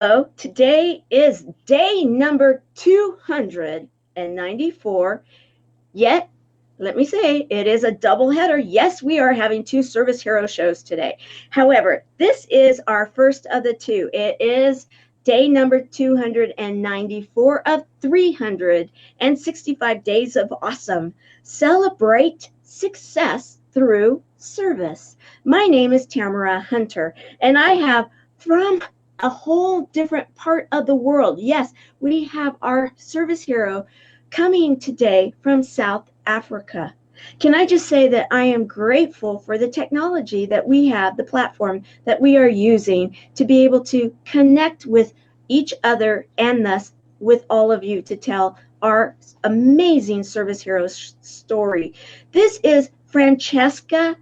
So today is day number 294. Yet, let me say, it is a double header. Yes, we are having two Service Hero shows today. However, this is our first of the two. It is day number 294 of 365 days of awesome. Celebrate success through service. My name is Tamara Hunter, and I have from a whole different part of the world. Yes, we have our service hero coming today from South Africa. Can I just say that I am grateful for the technology that we have, the platform that we are using to be able to connect with each other and thus with all of you to tell our amazing service heroes story. This is Francesca.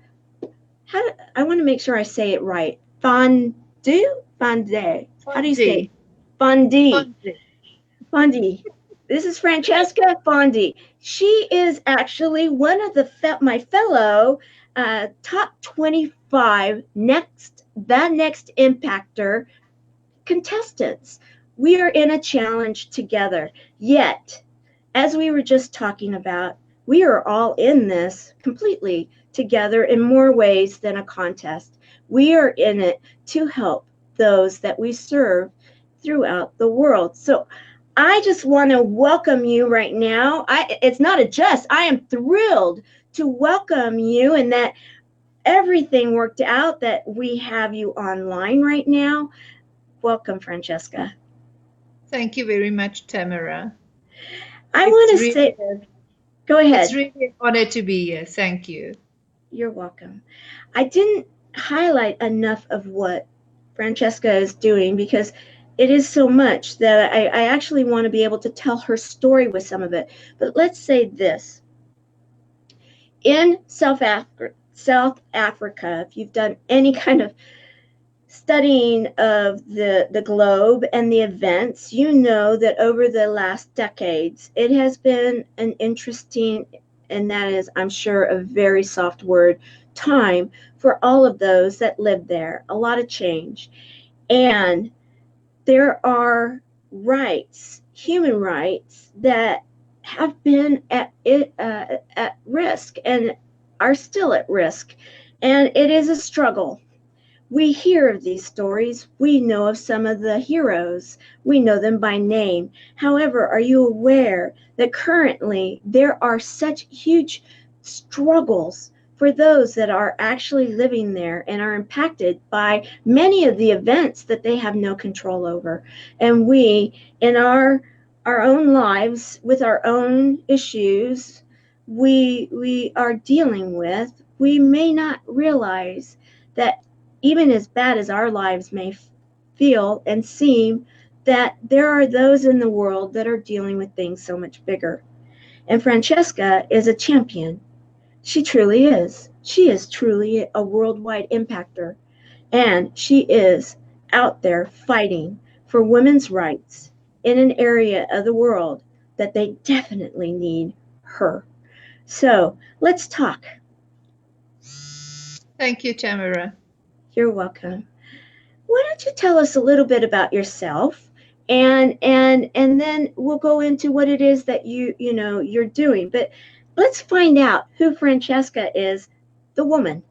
I want to make sure I say it right. Fondue? Fondue. How do you say it? Fondse. Fondue. Fondse. Fondue. This is Francesca Fondse. She is actually one of my fellow top 25 the next impactor contestants. We are in a challenge together. Yet, as we were just talking about, we are all in this completely together in more ways than a contest. We are in it to help those that we serve throughout the world. So I just want to welcome you right now. It's not a just, I am thrilled to welcome you and that everything worked out that we have you online right now. Welcome, Francesca. Thank you very much, Tamara. I It's want to really say, a, go it's ahead. really an honor to be here. Thank you. You're welcome. I didn't highlight enough of what Francesca is doing because it is so much that I actually want to be able to tell her story with some of it. But let's say this. In South Africa, if you've done any kind of studying of the globe and the events, you know that over the last decades, it has been an interesting, and that is, I'm sure, a very soft word, time for all of those that live there. A lot of change. And there are rights, human rights, that have been at risk and are still at risk. And it is a struggle. We hear of these stories. We know of some of the heroes. We know them by name. However, are you aware that currently there are such huge struggles for those that are actually living there and are impacted by many of the events that they have no control over? And we, in our own lives, with our own issues, we are dealing with, we may not realize that even as bad as our lives may feel and seem, that there are those in the world that are dealing with things so much bigger. And Francesca is a champion. She truly is. She is truly a worldwide impactor. And she is out there fighting for women's rights in an area of the world that they definitely need her. So let's talk. Thank you, Tamara. You're welcome. Why don't you tell us a little bit about yourself, and then we'll go into what it is that you're doing. But let's find out who Francesca is, the woman.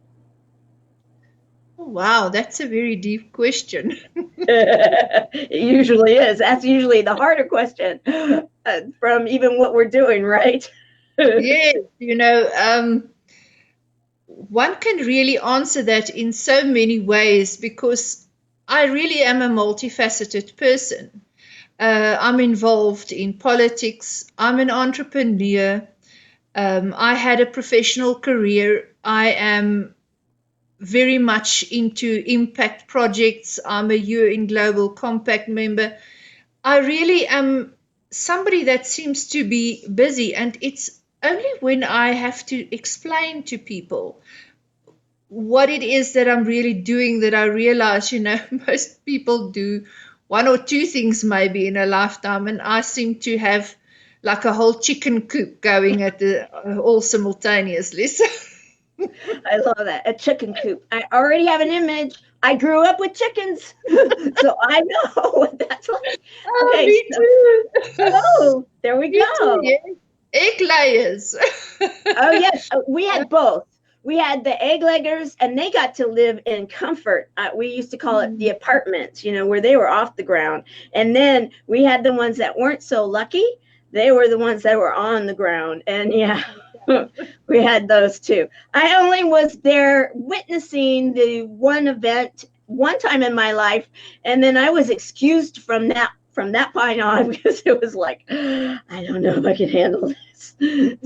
Oh, wow, that's a very deep question. It usually is. That's usually the harder question from even what we're doing, right? Yes, one can really answer that in so many ways because I really am a multifaceted person. I'm involved in politics. I'm an entrepreneur. I had a professional career. I am very much into impact projects. I'm a UN Global Compact member. I really am somebody that seems to be busy, and it's only when I have to explain to people what it is that I'm really doing that I realize, most people do one or two things maybe in a lifetime, and I seem to have like a whole chicken coop going at the all simultaneously. So I love that. A chicken coop. I already have an image. I grew up with chickens, so I know what that's like. Oh, Okay, me so too. oh, there we Me too, go. yes. Egg layers. Oh yes, we had both. We had the egg leggers, and they got to live in comfort. We used to call it the Mm. apartments, where they were off the ground. And then we had the ones that weren't so lucky. They were the ones that were on the ground. And yeah, we had those too. I only was there witnessing the one event one time in my life, and then I was excused from that point on because it was like, I don't know if I can handle this.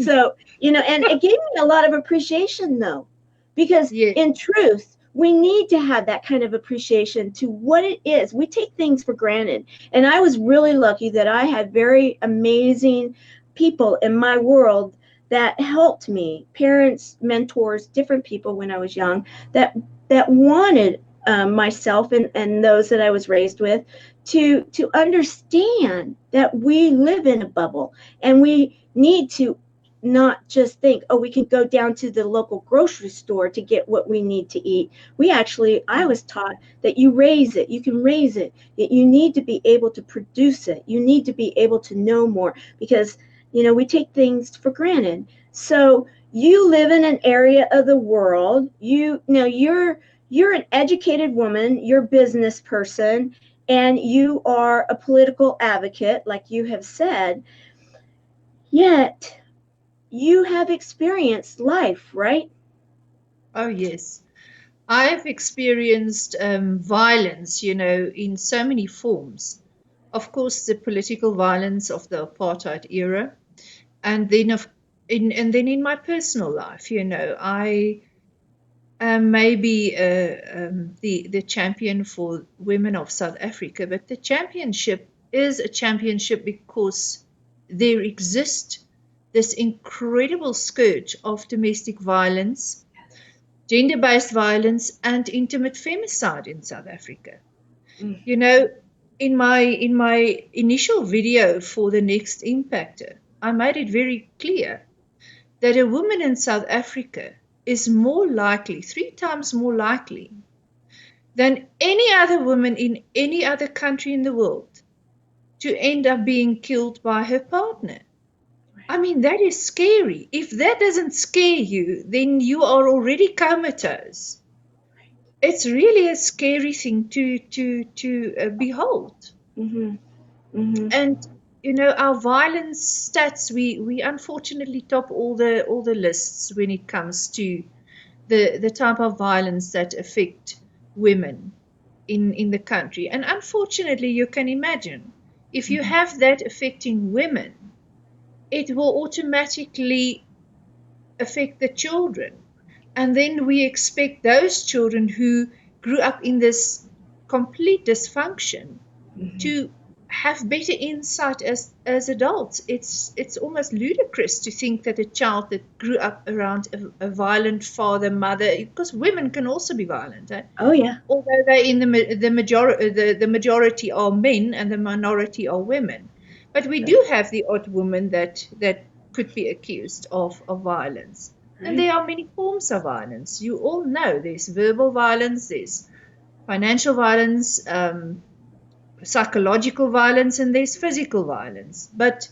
So, and it gave me a lot of appreciation though, because Yes. in truth, we need to have that kind of appreciation to what it is. We take things for granted. And I was really lucky that I had very amazing people in my world that helped me, parents, mentors, different people when I was young that wanted myself and those that I was raised with to understand that we live in a bubble and we need to not just think, oh, we can go down to the local grocery store to get what we need to eat. I was taught that you raise it, you can raise it, you need to be able to produce it, you need to be able to know more because, we take things for granted. So you live in an area of the world, you're an educated woman, you're a business person, and you are a political advocate, like you have said, yet you have experienced life, right? Oh, yes. I've experienced violence, in so many forms. Of course, the political violence of the apartheid era, and then and then in my personal life, I am maybe the champion for women of South Africa, but the championship is a championship because there exists this incredible scourge of domestic violence, gender-based violence, and intimate femicide in South Africa. Mm. You know, in my initial video for the Next Impactor, I made it very clear that a woman in South Africa is more likely, 3 times more likely, than any other woman in any other country in the world to end up being killed by her partner. I mean, that is scary. If that doesn't scare you, then you are already comatose. It's really a scary thing to behold. Mm-hmm. Mm-hmm. And our violence stats, we unfortunately top all the lists when it comes to the type of violence that affect women in the country. And unfortunately, you can imagine if you Mm-hmm. have that affecting women, it will automatically affect the children. And then we expect those children who grew up in this complete dysfunction Mm-hmm. to have better insight as adults. It's almost ludicrous to think that a child that grew up around a violent father, mother, because women can also be violent, eh? Oh yeah. Although they in the majority are men and the minority are women. But we Right. do have the odd woman that could be accused of violence. And Right. there are many forms of violence. You all know there's verbal violence, there's financial violence, psychological violence, and there's physical violence. But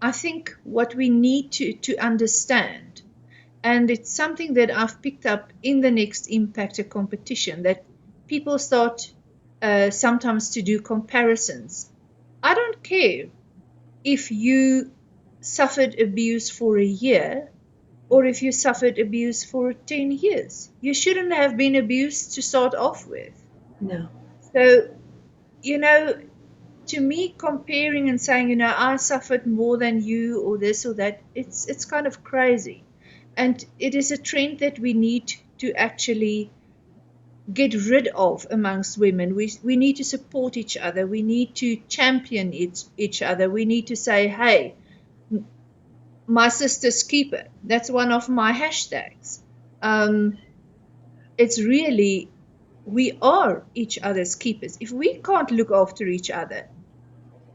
I think what we need to understand, and it's something that I've picked up in the Next Impactor competition, that people start sometimes to do comparisons. I don't care if you suffered abuse for a year or if you suffered abuse for 10 years. You shouldn't have been abused to start off with. No. So, you know, to me, comparing and saying, I suffered more than you or this or that, it's kind of crazy. And it is a trend that we need to actually get rid of amongst women. We need to support each other. We need to champion each other. We need to say, hey, my sister's keeper. That's one of my hashtags. Um, it's really, we are each other's keepers. If we can't look after each other,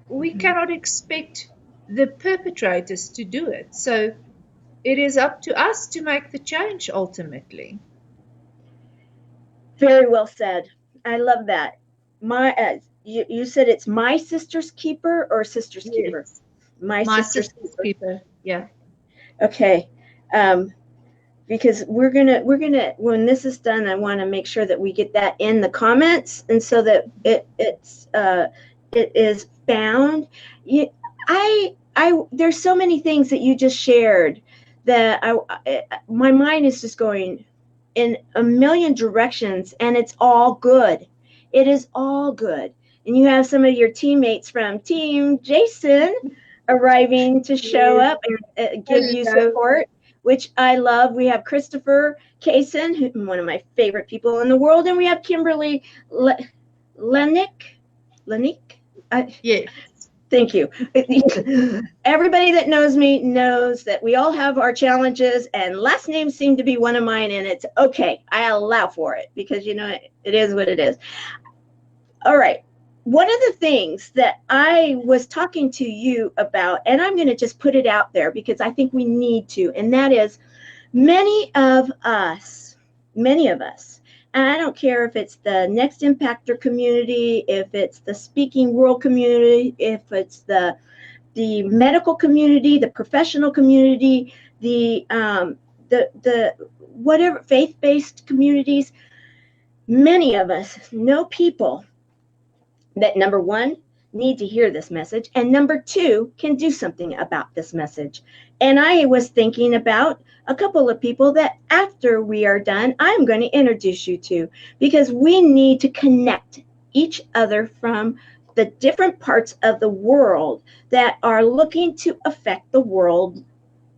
we Mm-hmm. cannot expect the perpetrators to do it. So it is up to us to make the change ultimately. Very well said. I love that. You said it's my sister's keeper or sister's keeper? Yes. My My sister's sister's keeper. keeper. Yeah. Okay. Because we're gonna when this is done, I want to make sure that we get that in the comments, and so that it is found. You, I there's so many things that you just shared that my mind is just going in a million directions, and it's all good. It is all good. And you have some of your teammates from Team Jason arriving to show Yes. up and give you Hello. support, which I love. We have Christopher Kaysen, one of my favorite people in the world, and we have Kimberly Lenick. Lenick? Yes. Thank you. Everybody that knows me knows that we all have our challenges, and last names seem to be one of mine, and it's okay. I allow for it because, it is what it is. All right. One of the things that I was talking to you about, and I'm going to just put it out there because I think we need to, and that is many of us, and I don't care if it's the Next Impactor community, if it's the Speaking World community, if it's the medical community, the professional community, the whatever faith-based communities, many of us know people that, number one, need to hear this message, and number two, can do something about this message. And I was thinking about a couple of people that after we are done, I'm going to introduce you to, because we need to connect each other from the different parts of the world that are looking to affect the world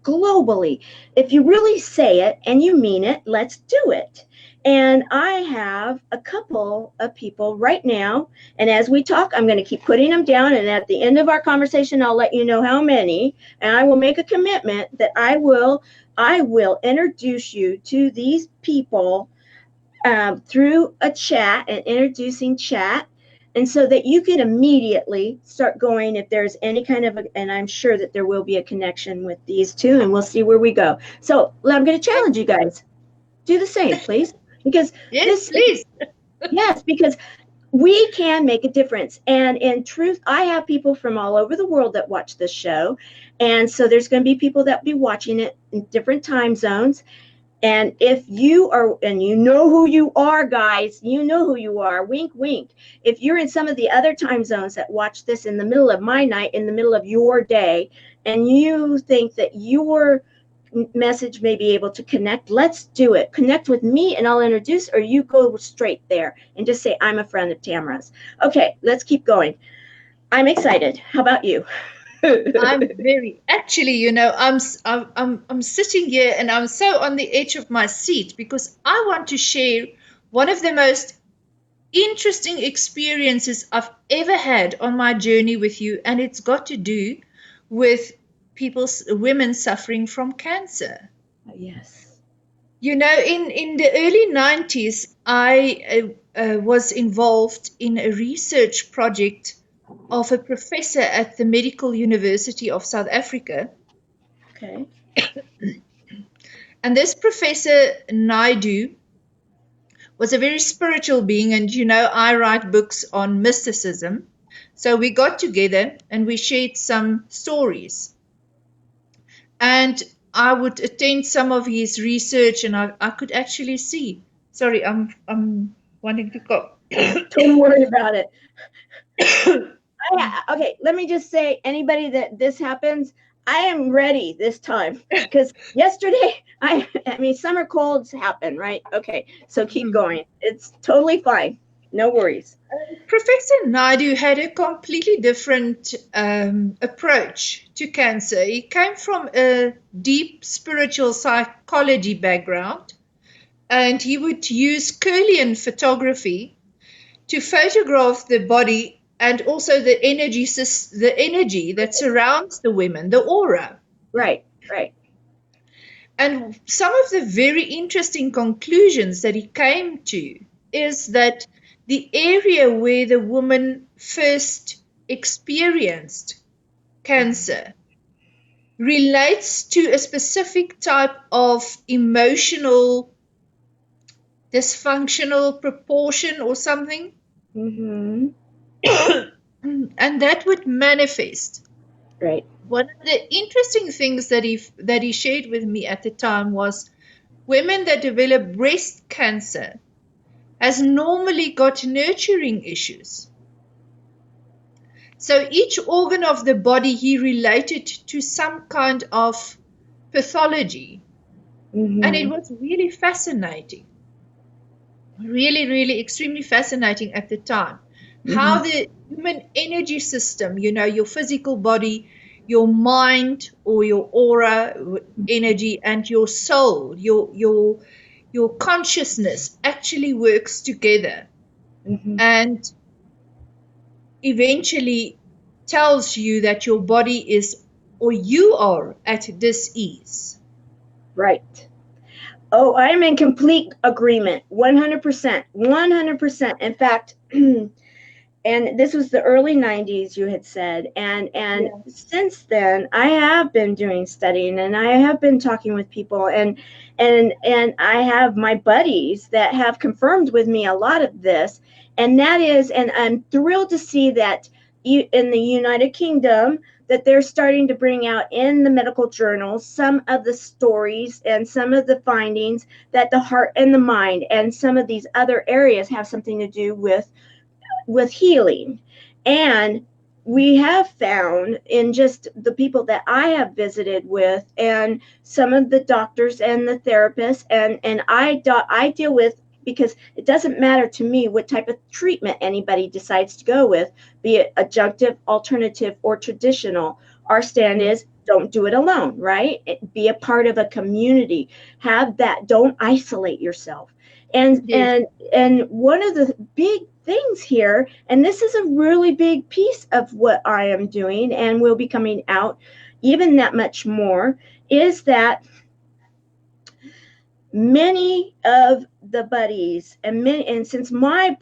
globally. If you really say it and you mean it, let's do it. And I have a couple of people right now, and as we talk, I'm going to keep putting them down. And at the end of our conversation, I'll let you know how many. And I will make a commitment that I will introduce you to these people through a chat, an introducing chat, and so that you can immediately start going if there's any kind of and I'm sure that there will be a connection with these two, and we'll see where we go. So I'm going to challenge you guys, do the same, please, because Yes, this please. yes, because we can make a difference. And in truth, I have people from all over the world that watch this show, and so there's going to be people that be watching it in different time zones. And if you are, and you know who you are, guys, you know who you are, wink, wink. If you're in some of the other time zones that watch this in the middle of my night, in the middle of your day, and you think that your message may be able to connect, let's do it. Connect with me and I'll introduce, or you go straight there and just say, I'm a friend of Tamara's. Okay, let's keep going. I'm excited. How about you? I'm very actually, I'm sitting here and I'm so on the edge of my seat because I want to share one of the most interesting experiences I've ever had on my journey with you, and it's got to do with women suffering from cancer. Yes. In the early 90s, I was involved in a research project of a professor at the Medical University of South Africa. Okay. And this Professor Naidu was a very spiritual being. And I write books on mysticism. So we got together and we shared some stories. And I would attend some of his research, and I could actually see. Sorry, I'm wanting to go. Don't worry about it. Okay, let me just say, anybody that this happens, I am ready this time, because yesterday, I mean, summer colds happen, right? Okay, so keep going. It's totally fine. No worries. Professor Naidu had a completely different approach to cancer. He came from a deep spiritual psychology background, and he would use Kirlian photography to photograph the body and also the energy that surrounds the women, the aura. Right, right. And some of the very interesting conclusions that he came to is that the area where the woman first experienced cancer relates to a specific type of emotional dysfunctional proportion or something. Mm-hmm. And that would manifest. Right. One of the interesting things that he shared with me at the time was women that develop breast cancer has normally got nurturing issues. So each organ of the body he related to some kind of pathology. And it Mm-hmm. was really fascinating, really, really extremely fascinating at the time. Mm-hmm. How the human energy system, your physical body, your mind or your aura energy, and your soul, your consciousness actually works together Mm-hmm. and eventually tells you that your body is, or you are at dis-ease. Right. Oh, I'm in complete agreement. 100%. 100%. In fact, and this was the early 90s, you had said, and Yeah. since then I have been doing studying, and I have been talking with people, and I have my buddies that have confirmed with me a lot of this, and that is, and I'm thrilled to see that in the United Kingdom, that they're starting to bring out in the medical journals some of the stories and some of the findings that the heart and the mind and some of these other areas have something to do with healing. And we have found in just the people that I have visited with, and some of the doctors and the therapists, and I deal with, because it doesn't matter to me what type of treatment anybody decides to go with, be it adjunctive, alternative, or traditional. Our stand Yeah. is, don't do it alone, right? Be a part of a community. Have that. Don't isolate yourself. And Yes. and and one of the big things here, and this is a really big piece of what I am doing and will be coming out even that much more, is that many of the buddies, and since my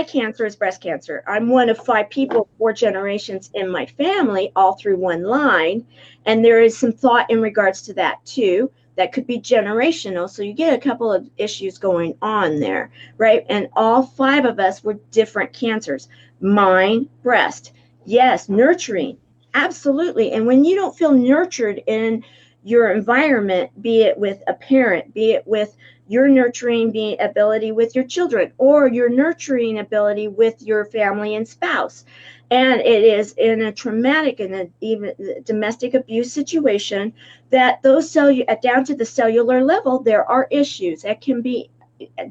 cancer is breast cancer, I'm one of 5 people, 4 generations in my family, all through one line, and there is some thought in regards to that too. That could be generational, so you get a couple of issues going on there, right? And all 5 of us were different cancers. Mine, breast, yes, nurturing, absolutely. And when you don't feel nurtured in your environment, be it with a parent, be it with your nurturing ability with your children, or your nurturing ability with your family and spouse, and it is in a traumatic and even domestic abuse situation, that those down to the cellular level, there are issues that can be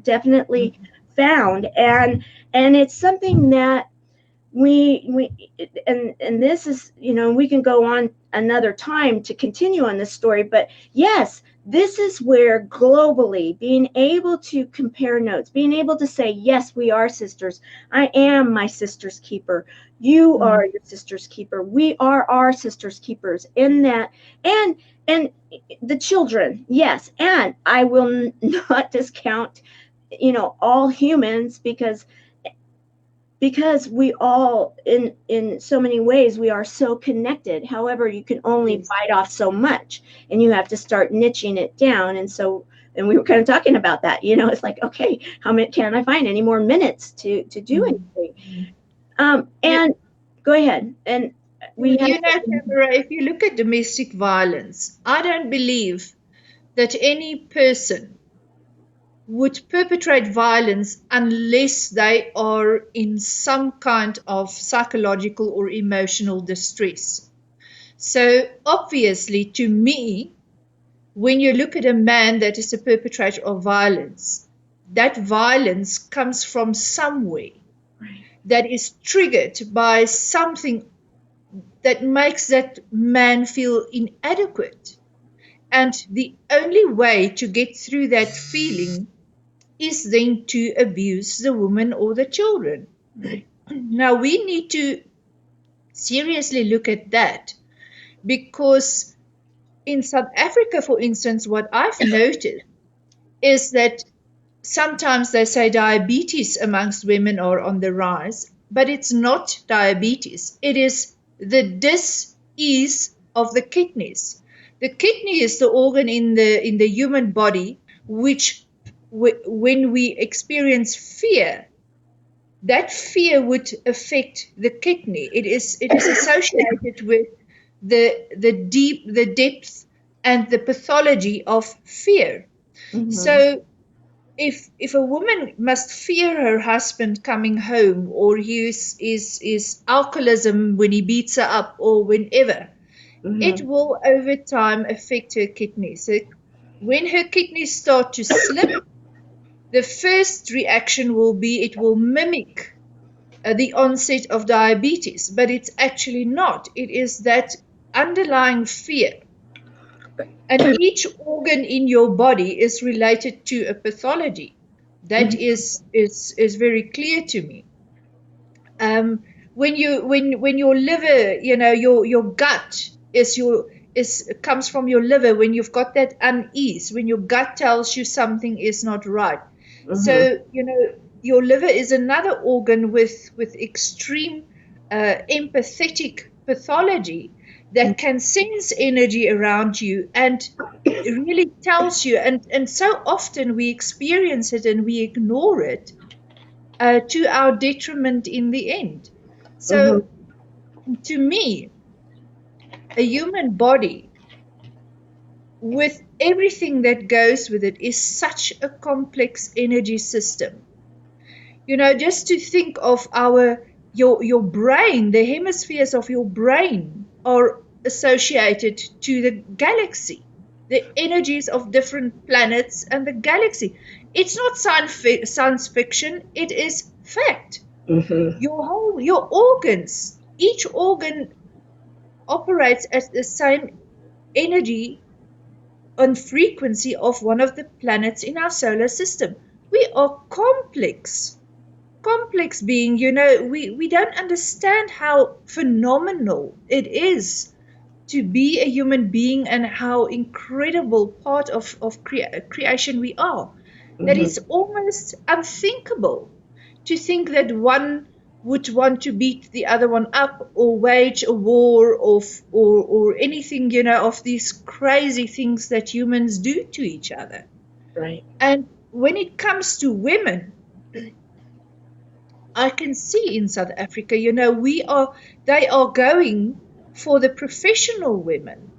definitely found, and it's something that we and this is, we can go on another time to continue on this story, but yes, this is where globally being able to compare notes, being able to say, yes, we are sisters. I am my sister's keeper. You are Mm. your sister's keeper. We are our sister's keepers in that. And the children, yes, and I will not discount, all humans, because we all, in so many ways, we are so connected. However, you can only Yes. bite off so much, and you have to start niching it down. And we were kind of talking about that, it's like, okay, how many can I find any more minutes to do Mm. anything? Mm. You, And go ahead. And we have, Tamara, if you look at domestic violence, I don't believe that any person would perpetrate violence unless they are in some kind of psychological or emotional distress. So, obviously, to me, when you look at a man that is a perpetrator of violence, that violence comes from somewhere that is triggered by something that makes that man feel inadequate. And the only way to get through that feeling is then to abuse the woman or the children. Now, we need to seriously look at that because in South Africa, for instance, what I've noticed is that sometimes they say diabetes amongst women are on the rise, but it's not diabetes. It is the dis-ease of the kidneys. The kidney is the organ in the human body which when we experience fear, that fear would affect the kidney. It is associated with the depth and the pathology of fear. So if a woman must fear her husband coming home, or his alcoholism when he beats her up, or whenever, it will over time affect her kidneys. So when her kidneys start to slip, the first reaction will be it will mimic the onset of diabetes, but it's actually not. It is that underlying fear. And each organ in your body is related to a pathology. That is very clear to me. When your liver, your gut comes from your liver, when you've got that unease, when your gut tells you something is not right. So your liver is another organ with extreme empathetic pathology that can sense energy around you and really tells you, and so often we experience it and we ignore it to our detriment in the end. So to me, a human body with everything that goes with it is such a complex energy system. Just to think of your brain, the hemispheres of your brain are associated to the galaxy, the energies of different planets and the galaxy. It's not science fiction, it is fact. Your organs, each organ operates at the same energy and frequency of one of the planets in our solar system. We are complex being. We don't understand how phenomenal it is to be a human being and how incredible part of creation we are. That it's almost unthinkable to think that one would want to beat the other one up or wage a war or anything, of these crazy things that humans do to each other. Right. And when it comes to women, I can see in South Africa, they are going for the professional women.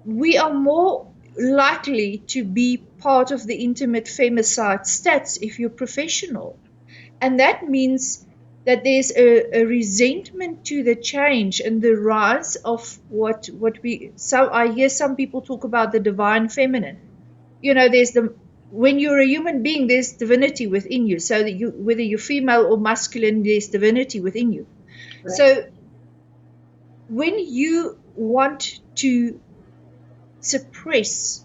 We are more likely to be part of the intimate femicide stats if you're professional. And that means that there's a resentment to the change and the rise of I hear some people talk about the divine feminine. When you're a human being, there's divinity within you. So that whether you're female or masculine, there's divinity within you. Right. So when you want to suppress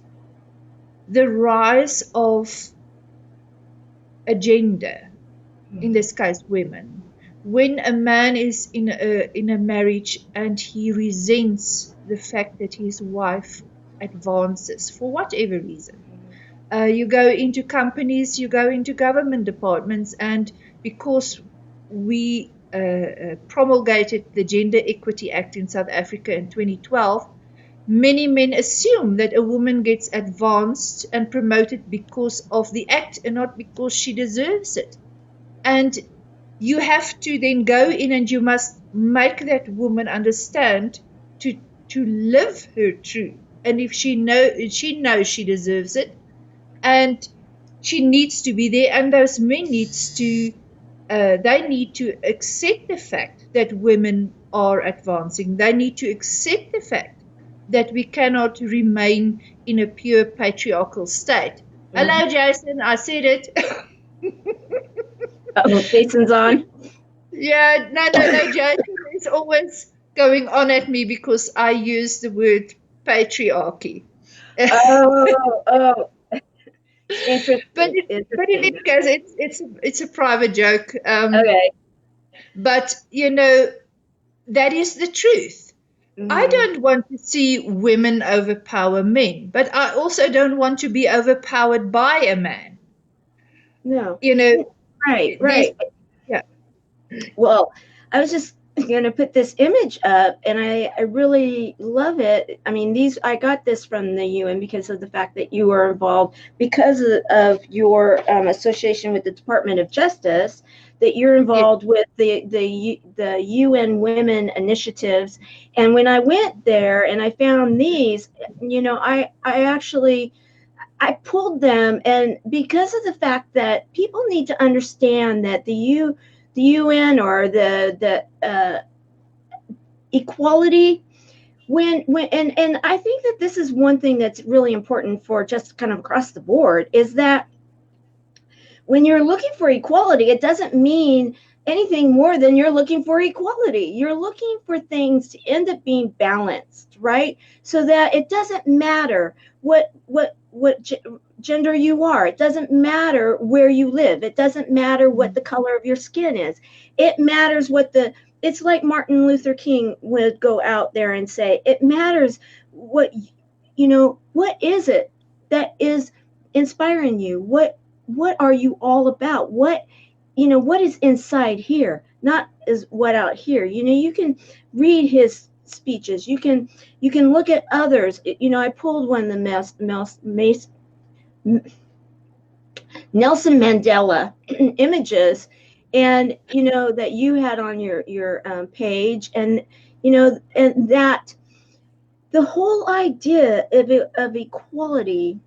the rise of a gender, in this case women, when a man is in a marriage and he resents the fact that his wife advances for whatever reason, you go into companies, you go into government departments, and because we promulgated the Gender Equity Act in South Africa in 2012, many men assume that a woman gets advanced and promoted because of the act and not because she deserves it. And you have to then go in and you must make that woman understand to live her truth. And if she knows she deserves it, and she needs to be there, and those men need to accept the fact that women are advancing. They need to accept the fact that we cannot remain in a pure patriarchal state. Hello, Jason. I said it. Jason's on. Yeah, no. Jason is always going on at me because I use the word patriarchy. Oh. Interesting. But in any case, it's a private joke. Okay. But that is the truth. I don't want to see women overpower men, but I also don't want to be overpowered by a man. No. Right. Right. Yeah. Well, I was just going to put this image up, and I really love it. I mean, I got this from the UN because of the fact that you were involved, because of your association with the Department of Justice, that you're Yes. involved with the UN Women initiatives. And when I went there and I found these, I actually I pulled them, and because of the fact that people need to understand that the UN, or the equality, and I think that this is one thing that's really important for just kind of across the board, is that when you're looking for equality, it doesn't mean anything more than you're looking for equality. You're looking for things to end up being balanced, right? So that it doesn't matter what gender you are. It doesn't matter where you live. It doesn't matter what the color of your skin is. It matters it's like Martin Luther King would go out there and say, it matters what is it that is inspiring you? What are you all about? What is inside here, not is what out here. You can read his speeches. You can look at others. I pulled one of the Nelson Mandela images, and that you had on your page, and that the whole idea of equality,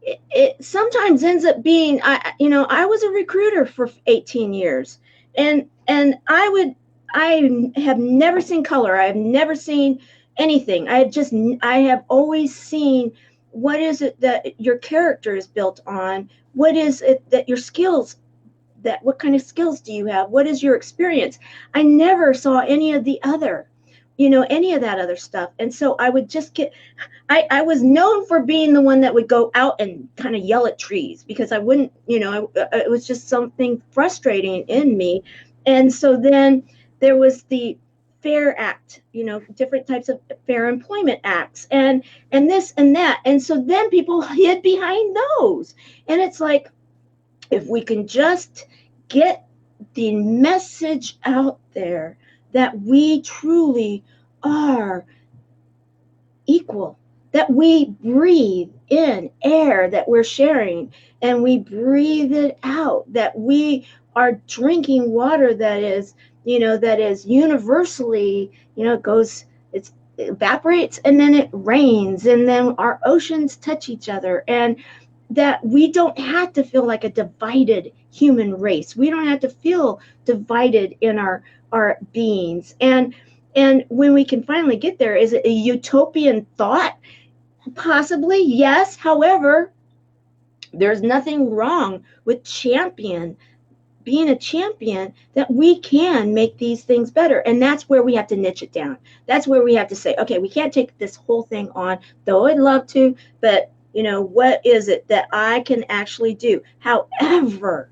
it sometimes ends up being, I was a recruiter for 18 years, and I have never seen color. I have never seen anything. I have always seen what is it that your character is built on, what is it that your skills, that what kind of skills do you have, what is your experience. I never saw any of that other stuff. And so I would just I was known for being the one that would go out and kind of yell at trees, because I wouldn't, it was just something frustrating in me. And so then there was the Fair Act, different types of Fair Employment Acts, and this and that. And so then people hid behind those. And it's like, if we can just get the message out there that we truly are equal, that we breathe in air that we're sharing, and we breathe it out, that we are drinking water that is, universally, it evaporates, and then it rains, and then our oceans touch each other, and that we don't have to feel like a divided human race. We don't have to feel divided in our beings. And when we can finally get there, is it a utopian thought? Possibly, yes. However, there's nothing wrong with being a champion, that we can make these things better. And that's where we have to niche it down. That's where we have to say, okay, we can't take this whole thing on, though I'd love to, but what is it that I can actually do? However,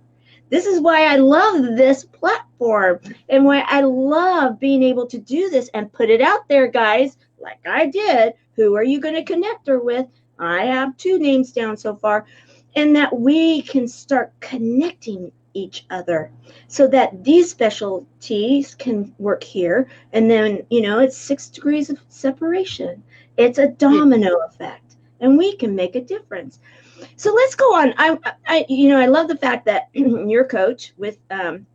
this is why I love this platform, and why I love being able to do this and put it out there, guys, like I did. Who are you going to connect her with? I have 2 names down so far, and that we can start connecting each other, so that these specialties can work here, and then it's 6 degrees of separation. It's a domino effect, and we can make a difference. So let's go on. I love the fact that your coach with from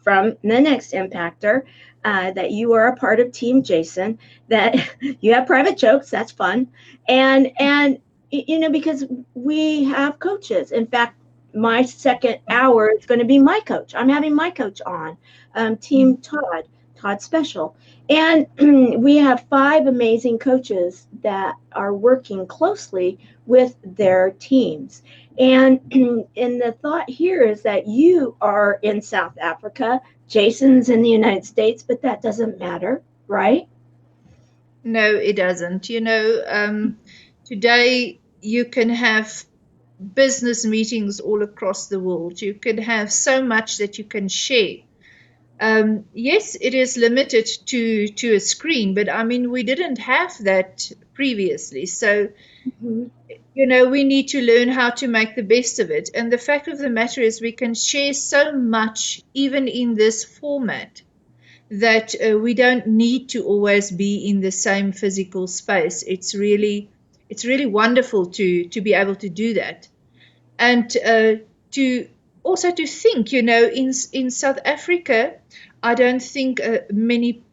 the Next Impactor, that you are a part of Team Jason, that you have private jokes. That's fun, and because we have coaches. In fact, my second hour is going to be my coach. I'm having my coach on, Team Todd Special. And we have 5 amazing coaches that are working closely with their teams. And the thought here is that you are in South Africa, Jason's in the United States, but that doesn't matter, right? No, it doesn't. Today you can have business meetings all across the world. You can have so much that you can share. Yes, it is limited to a screen, but I mean, we didn't have that previously. So, we need to learn how to make the best of it. And the fact of the matter is, we can share so much, even in this format. that we don't need to always be in the same physical space. It's really wonderful to be able to do that, and to also to think, in South Africa, I don't think many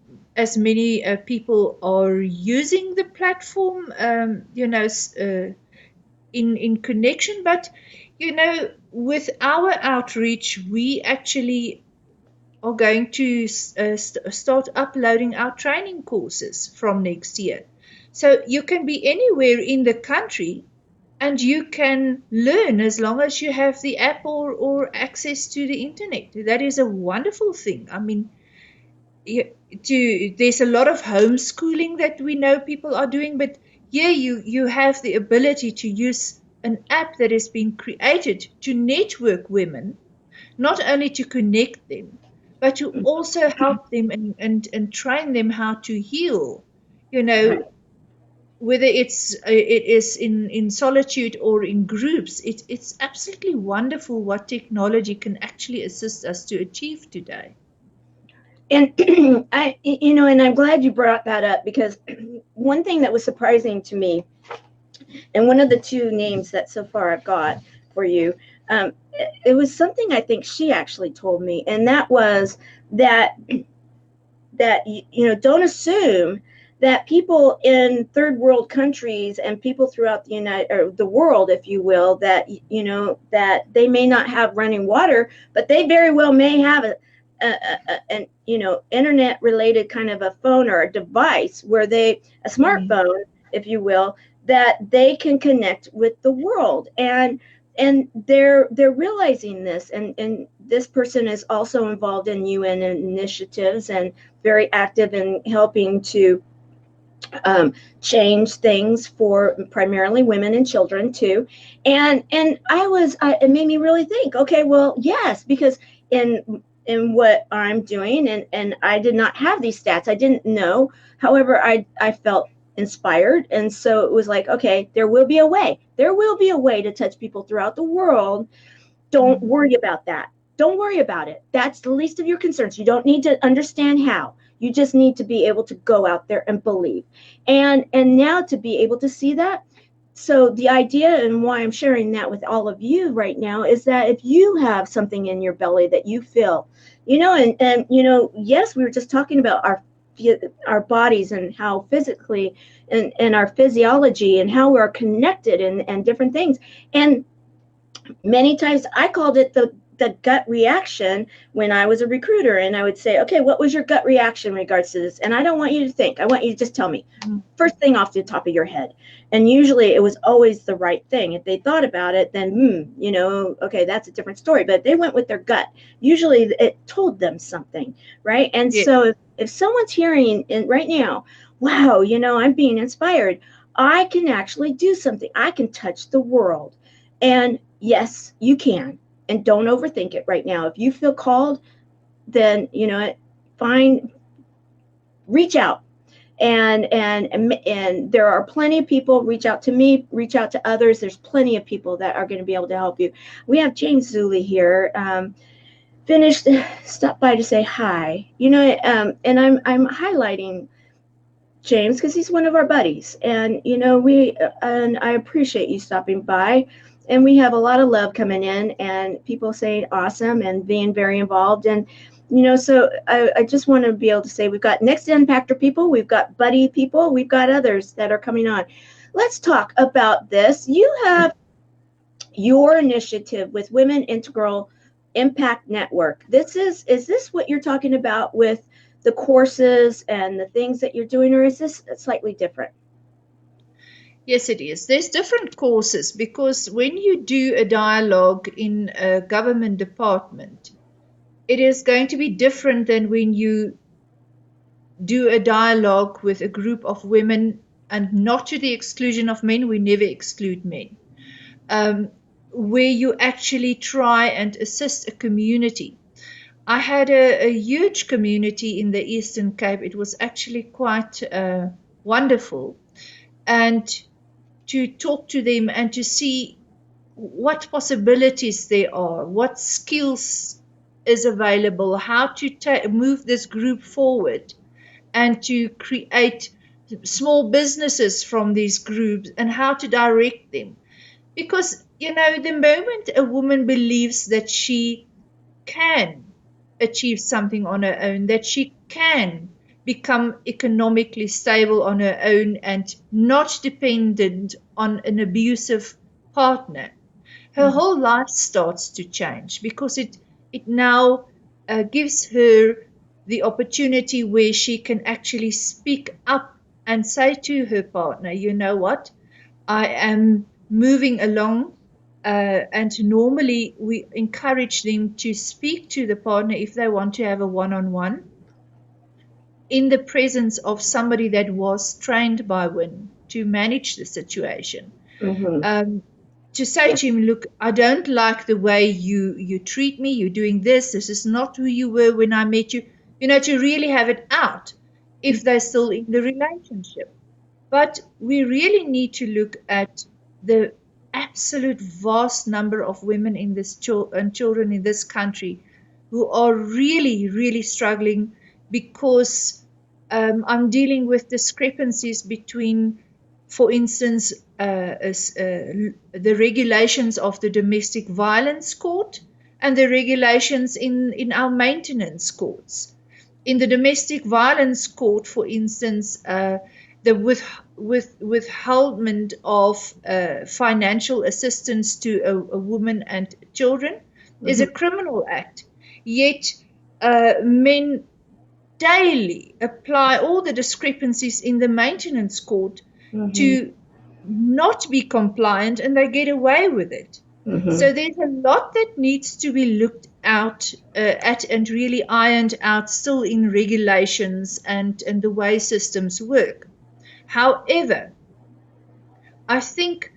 people are using the platform, in connection, but with our outreach, we actually are going to start uploading our training courses from next year. So you can be anywhere in the country and you can learn as long as you have the app or access to the internet. That is a wonderful thing. I mean, there's a lot of homeschooling that we know people are doing, but yeah, you have the ability to use an app that has been created to network women, not only to connect them, but to also help them and train them how to heal. You know, Right. whether it is in solitude or in groups, it's absolutely wonderful what technology can actually assist us to achieve today. And and I'm glad you brought that up, because one thing that was surprising to me, and one of the two names that so far I've got for you, it was something I think she actually told me, and that was that don't assume that people in third world countries and people throughout the United, or the world, if you will, that that they may not have running water, but they very well may have an internet related kind of a phone or a device where a Mm, smartphone, if you will, that they can connect with the world. And they're realizing this, and this person is also involved in UN initiatives and very active in helping to um, change things for primarily women and children too. And it made me really think, okay, well, yes, because in what I'm doing, and I did not have these stats, I didn't know. However, I felt inspired, and so it was like, okay, there will be a way to touch people throughout the world. Don't mm, worry about that. Don't worry about it. That's the least of your concerns. You don't need to understand how. You just need to be able to go out there and believe. And now to be able to see that. So the idea, and why I'm sharing that with all of you right now, is that if you have something in your belly that you feel, yes, we were just talking about our bodies and how physically, and our physiology and how we're connected, and different things. And many times I called it the gut reaction when I was a recruiter, and I would say, okay, what was your gut reaction in regards to this? And I don't want you to think, I want you to just tell me mm, first thing off the top of your head. And usually it was always the right thing. If they thought about it, then okay, that's a different story. But they went with their gut. Usually it told them something, right? And yeah. so if someone's hearing right now, wow, I'm being inspired, I can actually do something, I can touch the world. And yes, you can. And don't overthink it right now. If you feel called, then find reach out. And there are plenty of people. Reach out to me, reach out to others. There's plenty of people that are going to be able to help you. We have James Zuli here. Finished, stopped by to say hi. And I'm highlighting James because he's one of our buddies, and I appreciate you stopping by. And we have a lot of love coming in, and people saying awesome and being very involved. And so I just want to be able to say we've got next impactor people, we've got buddy people, we've got others that are coming on. Let's talk about this. You have your initiative with Women Integral Impact Network. Is this what you're talking about with the courses and the things that you're doing, or is this slightly different? Yes, it is. There's different courses because when you do a dialogue in a government department, it is going to be different than when you do a dialogue with a group of women, and not to the exclusion of men. We never exclude men. Um, where you actually try and assist a community. I had a huge community in the Eastern Cape. It was actually quite wonderful. And to talk to them and to see what possibilities there are, what skills is available, how to move this group forward, and to create small businesses from these groups and how to direct them. Because, the moment a woman believes that she can achieve something on her own, that she can become economically stable on her own and not dependent on an abusive partner, her whole life starts to change, because it now gives her the opportunity where she can actually speak up and say to her partner, you know what, I am moving along. And normally we encourage them to speak to the partner if they want to have a one-on-one in the presence of somebody that was trained by women to manage the situation. Mm-hmm. To say to him, look, I don't like the way you treat me, you're doing this is not who you were when I met you, to really have it out if they're still in the relationship. But we really need to look at the absolute vast number of women in this and children in this country who are really, really struggling, because I'm dealing with discrepancies between, for instance, the regulations of the domestic violence court and the regulations in our maintenance courts. In the domestic violence court, for instance, the withholdment of financial assistance to a woman and children is a criminal act. Yet men daily apply all the discrepancies in the maintenance court to not be compliant, and they get away with it. So there's a lot that needs to be looked out at and really ironed out still in regulations and the way systems work. However, I think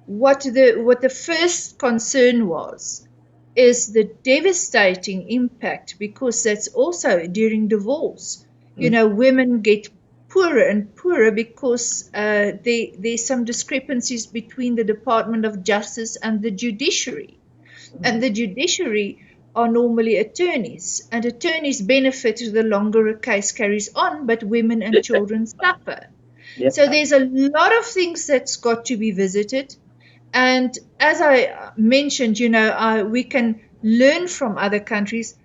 what the first concern was is the devastating impact, because that's also during divorce. Women get poorer and poorer because there's some discrepancies between the Department of Justice and the judiciary. And the judiciary are normally attorneys, and attorneys benefit the longer a case carries on, but women and children suffer. Yep. So there's a lot of things that's got to be visited. And as I mentioned, we can learn from other countries.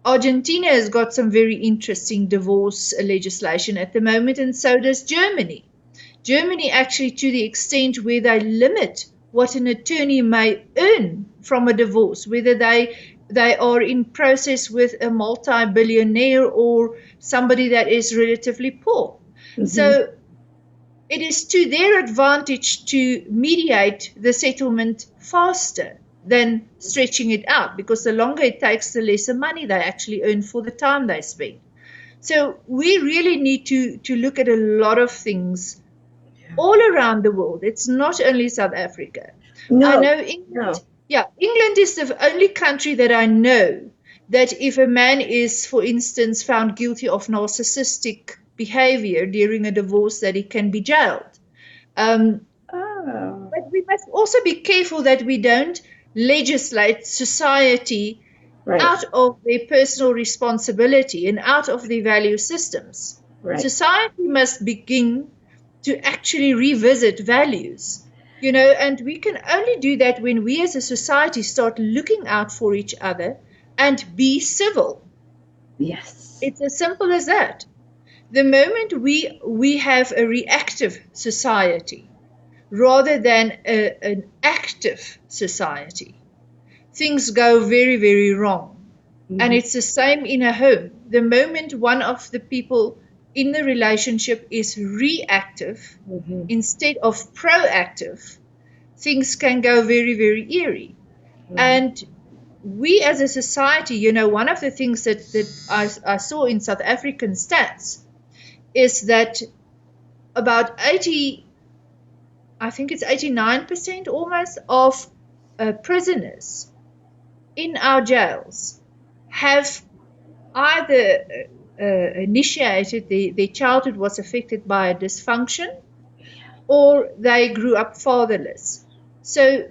Argentina has got some very interesting divorce legislation at the moment, and so does Germany. Germany actually, to the extent where they limit what an attorney may earn from a divorce, whether they are in process with a multi-billionaire or somebody that is relatively poor. So it is to their advantage to mediate the settlement faster than stretching it out, because the longer it takes, the lesser money they actually earn for the time they spend. So we really need to look at a lot of things all around the world. It's not only South Africa. No, I know England. Yeah, England is the only country that I know that if a man is, for instance, found guilty of narcissistic behavior during a divorce, that he can be jailed. But we must also be careful that we don't legislate society out of their personal responsibility and out of their value systems. Society must begin to actually revisit values, and we can only do that when we as a society start looking out for each other and be civil. Yes. It's as simple as that. The moment we have a reactive society rather than an active society, things go very, very wrong. And it's the same in a home. The moment one of the people in the relationship is reactive instead of proactive, things can go very, very eerie. And we as a society, one of the things that I saw in South African stats is that about 89% almost of prisoners in our jails have either initiated, their childhood was affected by a dysfunction, or they grew up fatherless. So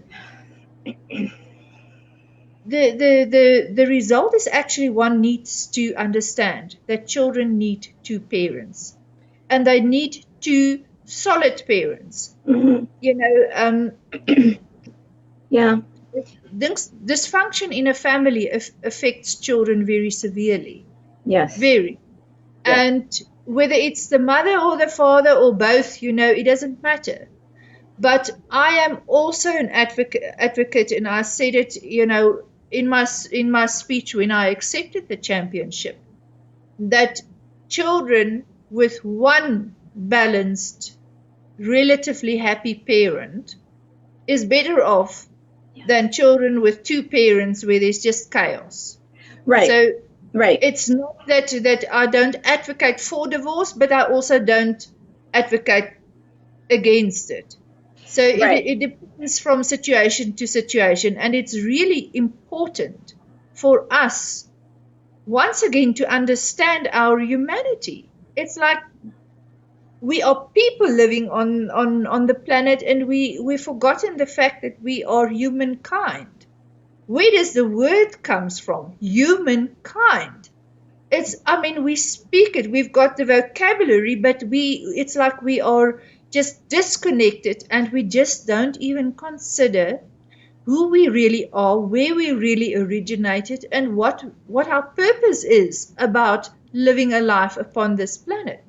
the result is actually one needs to understand that children need two parents, and they need two solid parents. Mm-hmm. You know, Yeah. dysfunction in a family affects children very severely, Yes. very. Yes. And whether it's the mother or the father or both, it doesn't matter. But I am also an advocate, and I said it, in my speech when I accepted the championship, that children with one balanced, relatively happy parent is better off than children with two parents where there's just chaos. Right. So Right. it's not that I don't advocate for divorce, but I also don't advocate against it. So Right. it depends from situation to situation, and it's really important for us once again to understand our humanity. It's like we are people living on the planet, and we've forgotten the fact that we are humankind. Where does the word comes from? Humankind. We speak it, we've got the vocabulary, but it's like we are just disconnected, and we just don't even consider who we really are, where we really originated, and what our purpose is about living a life upon this planet.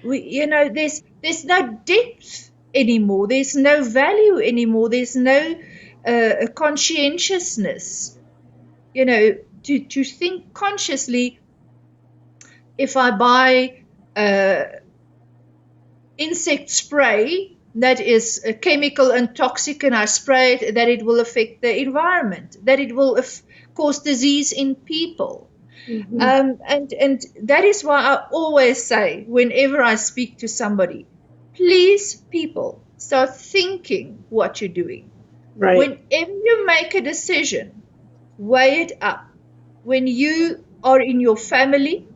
There's no depth anymore, there's no value anymore, there's no conscientiousness, to think consciously. If I buy insect spray that is chemical and toxic, and I spray it, that it will affect the environment, that it will cause disease in people. Mm-hmm. And that is why I always say, whenever I speak to somebody, please, people, start thinking what you're doing. Right. Whenever you make a decision, weigh it up. When you are in your family,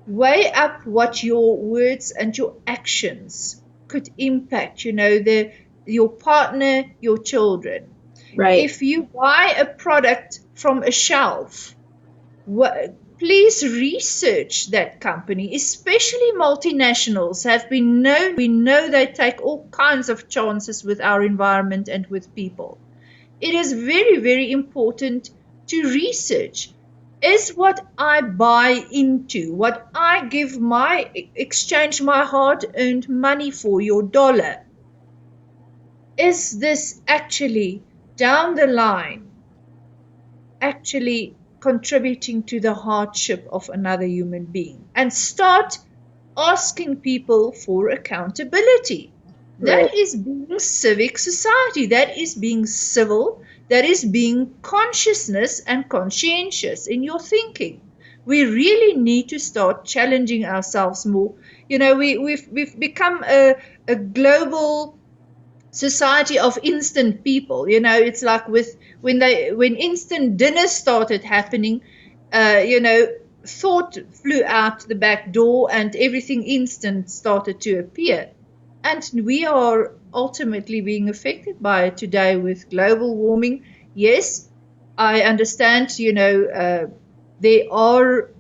weigh up what your words and your actions could impact, your partner, your children. Right. If you buy a product from a shelf, please research that company, especially multinationals have been known. We know they take all kinds of chances with our environment and with people. It is very, very important to research. Is what I buy into, what I exchange my hard-earned money for, your dollar, is this actually down the line actually contributing to the hardship of another human being? And start asking people for accountability. That Right. is being civic society. That is being civil. That is being consciousness and conscientious in your thinking. We really need to start challenging ourselves more. We've become a global society of instant people. It's like when instant dinners started happening, thought flew out the back door and everything instant started to appear. And we are ultimately being affected by it today with global warming. Yes, I understand, there are,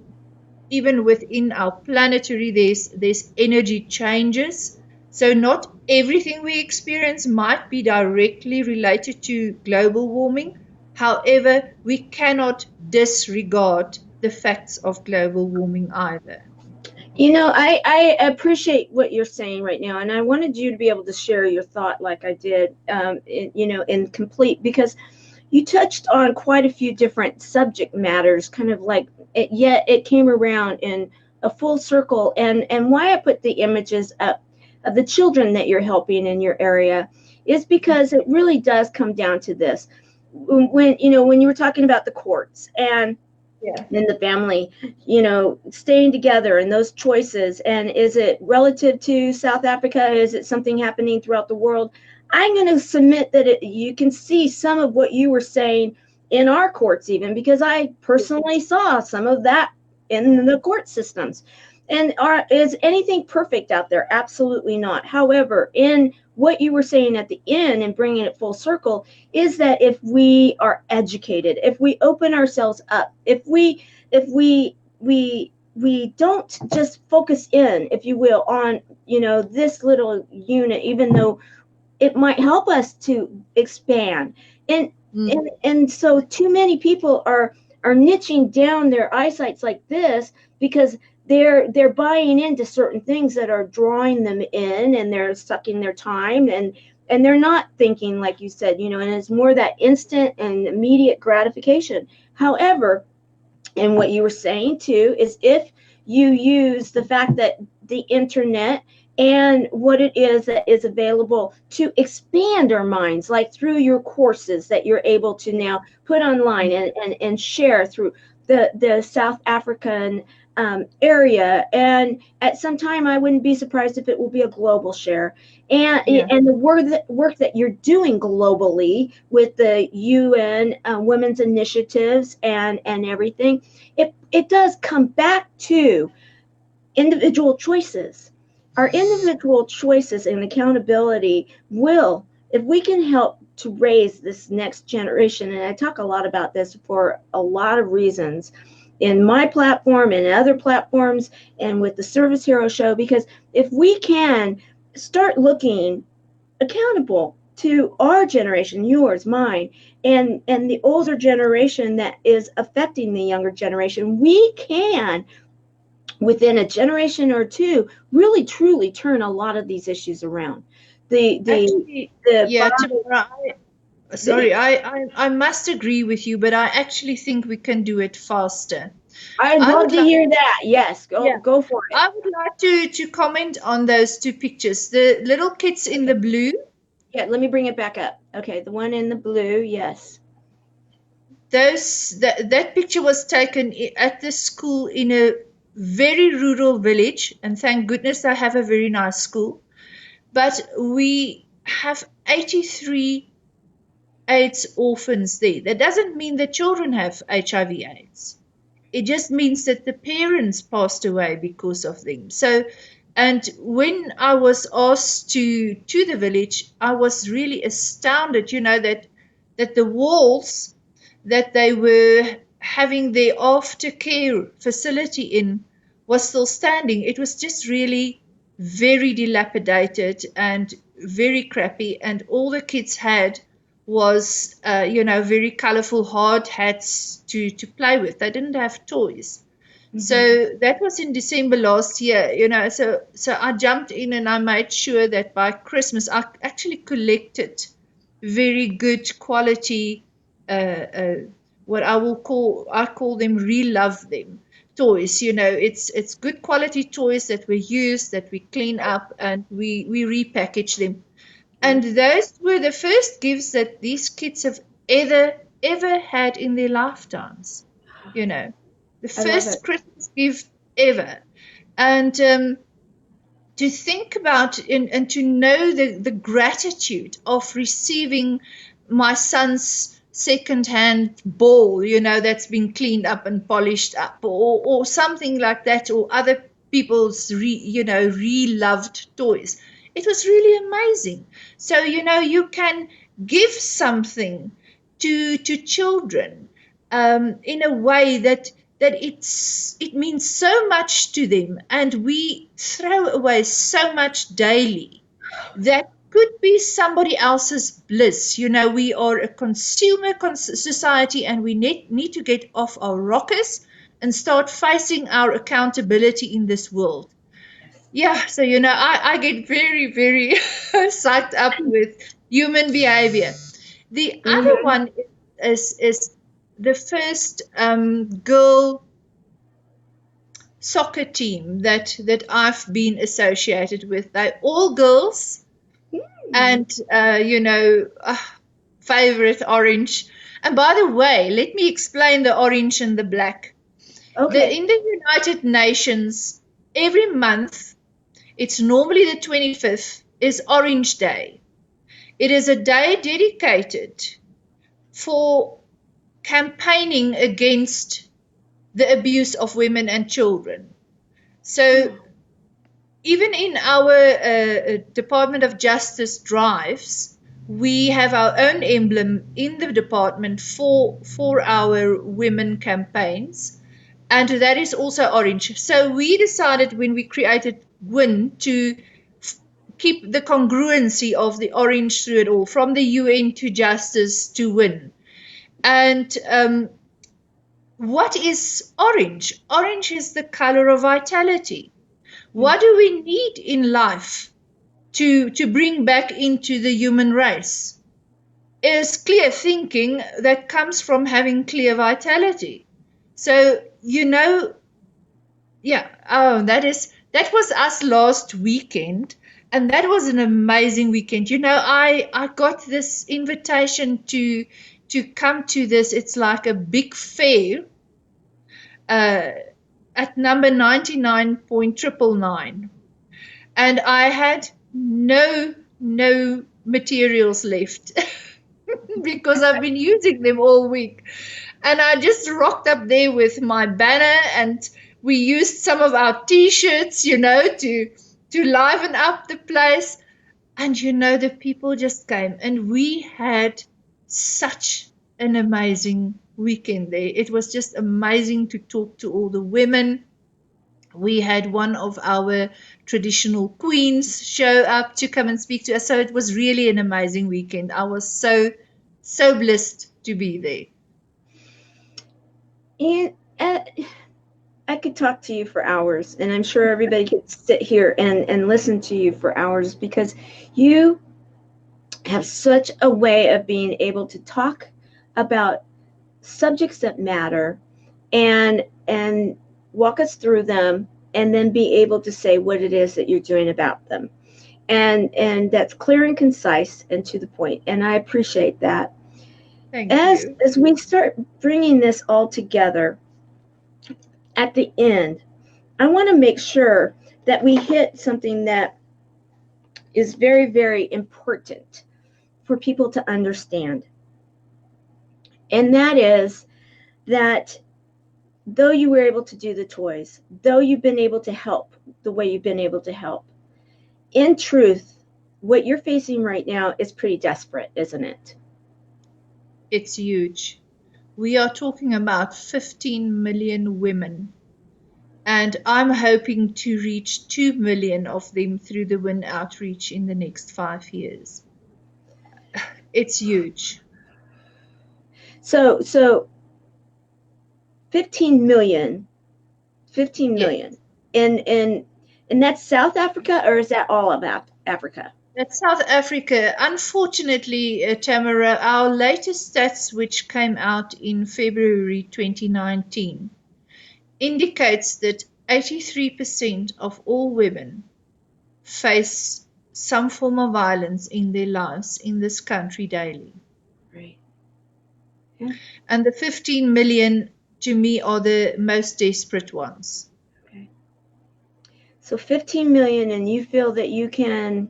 even within our planetary, there's energy changes. So not everything we experience might be directly related to global warming. However, we cannot disregard the facts of global warming either. I appreciate what you're saying right now, and I wanted you to be able to share your thought like I did, in complete, because you touched on quite a few different subject matters, kind of like yet it came around in a full circle. And why I put the images up of the children that you're helping in your area is because it really does come down to this. When you were talking about the courts and the family, staying together and those choices, and is it relative to South Africa? Is it something happening throughout the world? I'm going to submit that you can see some of what you were saying in our courts, even because I personally saw some of that in the court systems. And is anything perfect out there? Absolutely not. However, in what you were saying at the end and bringing it full circle is that if we are educated, if we open ourselves up, if we don't just focus in, if you will, on this little unit, even though it might help us to expand. And so too many people are niching down their eyesights like this because they're buying into certain things that are drawing them in, and they're sucking their time, and they're not thinking, like you said, and it's more that instant and immediate gratification. However, and what you were saying too is if you use the fact that the internet and what it is that is available to expand our minds, like through your courses that you're able to now put online and share through the South African area. And at some time, I wouldn't be surprised if it will be a global share. And the work that you're doing globally with the UN women's initiatives and everything, it does come back to individual choices. Our individual choices and accountability will, if we can help to raise this next generation, and I talk a lot about this for a lot of reasons in my platform and other platforms and with the Service Hero Show, because if we can start looking accountable to our generation, yours, mine, and the older generation that is affecting the younger generation, we can, within a generation or two, really truly turn a lot of these issues around. Actually, yeah, Tamara, I must agree with you, but I actually think we can do it faster. I'd I love would to like, hear that. Yes, go for it. I would like to comment on those two pictures. The little kids in the blue. Yeah, let me bring it back up. Okay, the one in the blue, yes. That picture was taken at the school in a very rural village, and thank goodness I have a very nice school. But we have 83 AIDS orphans there. That doesn't mean the children have HIV/AIDS. It just means that the parents passed away because of them. So, and when I was asked to the village, I was really astounded, that the walls that they were having their aftercare facility in was still standing. It was just really very dilapidated and very crappy, and all the kids had was very colorful hard hats to play with. They didn't have toys. So that was in December last year, so I jumped in and I made sure that by Christmas I actually collected very good quality what I call them re-love them toys. It's good quality toys that we use, that we clean up, and we repackage them. And those were the first gifts that these kids have ever had in their lifetimes. The first Christmas gift ever. And to think about and to know the gratitude of receiving my son's second-hand ball, that's been cleaned up and polished up, or something like that, or other people's re-loved toys. It was really amazing. So, you can give something to children in a way that it means so much to them, and we throw away so much daily that could be somebody else's bliss. We are a consumer society, and we need to get off our rockers and start facing our accountability in this world. Yeah, so I get very, very psyched up with human behavior. The other one is the first girl soccer team that I've been associated with. They're all girls, and favorite orange. And by the way, let me explain the orange and the black. Okay. In the United Nations, every month, it's normally the 25th, is Orange Day. It is a day dedicated for campaigning against the abuse of women and children. So even in our Department of Justice drives, we have our own emblem in the department for our women campaigns, and that is also orange. So we decided when we created WIN to keep the congruency of the orange through it all, from the UN to justice to WIN. And what is orange? Orange is the color of vitality. What do we need in life to bring back into the human race? Is clear thinking that comes from having clear vitality. So, that was us last weekend, and that was an amazing weekend. I got this invitation to come to this. It's like a big fair at number 99.999, and I had no materials left because I've been using them all week. And I just rocked up there with my banner, and we used some of our t-shirts, to liven up the place. And the people just came, and we had such an amazing weekend there. It was just amazing to talk to all the women. We had one of our traditional queens show up to come and speak to us. So it was really an amazing weekend. I was so blessed to be there. And I could talk to you for hours, and I'm sure everybody could sit here and listen to you for hours, because you have such a way of being able to talk about subjects that matter and walk us through them, and then be able to say what it is that you're doing about them. And that's clear and concise and to the point. And I appreciate that. Thank you. As we start bringing this all together at the end, I want to make sure that we hit something that is very, very important for people to understand. And that is that though you were able to do the toys, though you've been able to help the way you've been able to help, in truth, what you're facing right now is pretty desperate, isn't it? It's huge. We are talking about 15 million women, and I'm hoping to reach 2 million of them through the WIN outreach in the next 5 years. It's huge. So 15 million. Yes. And that's South Africa, or is that all of Africa? That's South Africa. Unfortunately, Tamara, our latest stats, which came out in February 2019, indicates that 83% of all women face some form of violence in their lives in this country daily. Right. Yeah. And the 15 million, to me, are the most desperate ones. Okay. So 15 million, and you feel that you can,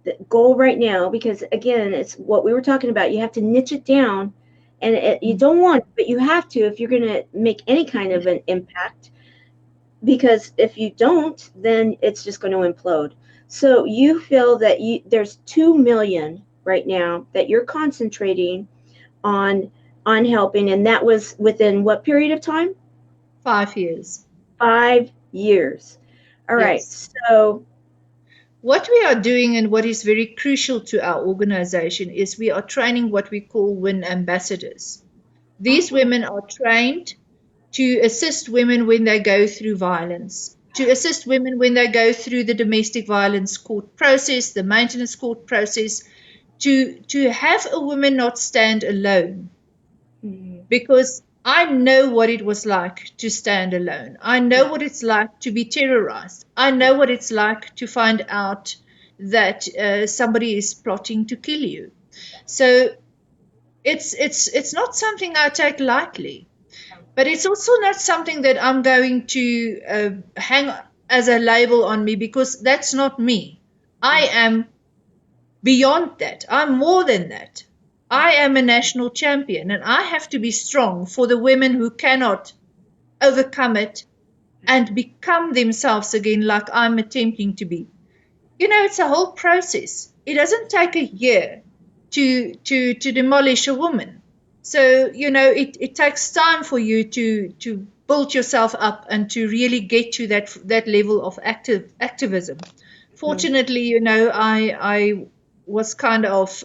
the goal right now, because again, it's what we were talking about, you have to niche it down, and you don't want, but you have to if you're going to make any kind of an impact, because if you don't, then it's just going to implode. So you feel that there's 2 million right now that you're concentrating on helping, and that was within what period of time? 5 years. 5 years. All right. Yes. So what we are doing, and what is very crucial to our organization, is we are training what we call WIN ambassadors. These women are trained to assist women when they go through violence, to assist women when they go through the domestic violence court process, the maintenance court process, to have a woman not stand alone. Because I know what it was like to stand alone. I know what it's like to be terrorized. I know what it's like to find out that somebody is plotting to kill you. So it's not something I take lightly, but it's also not something that I'm going to hang as a label on me, because that's not me. I am beyond that. I'm more than that. I am a national champion, and I have to be strong for the women who cannot overcome it, and become themselves again like I'm attempting to be. It's a whole process. It doesn't take a year to demolish a woman. So, it takes time for you to build yourself up and to really get to that level of activism. Fortunately, I was kind of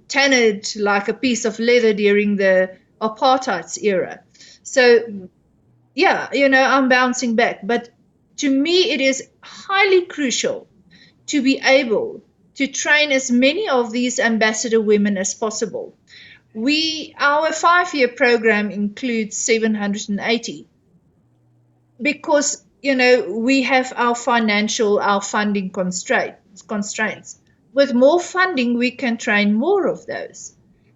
tannered like a piece of leather during the apartheid era. So, yeah, I'm bouncing back. But to me, it is highly crucial to be able to train as many of these ambassador women as possible. Our 5-year program includes 780 because, we have our funding constraints. With more funding, we can train more of those.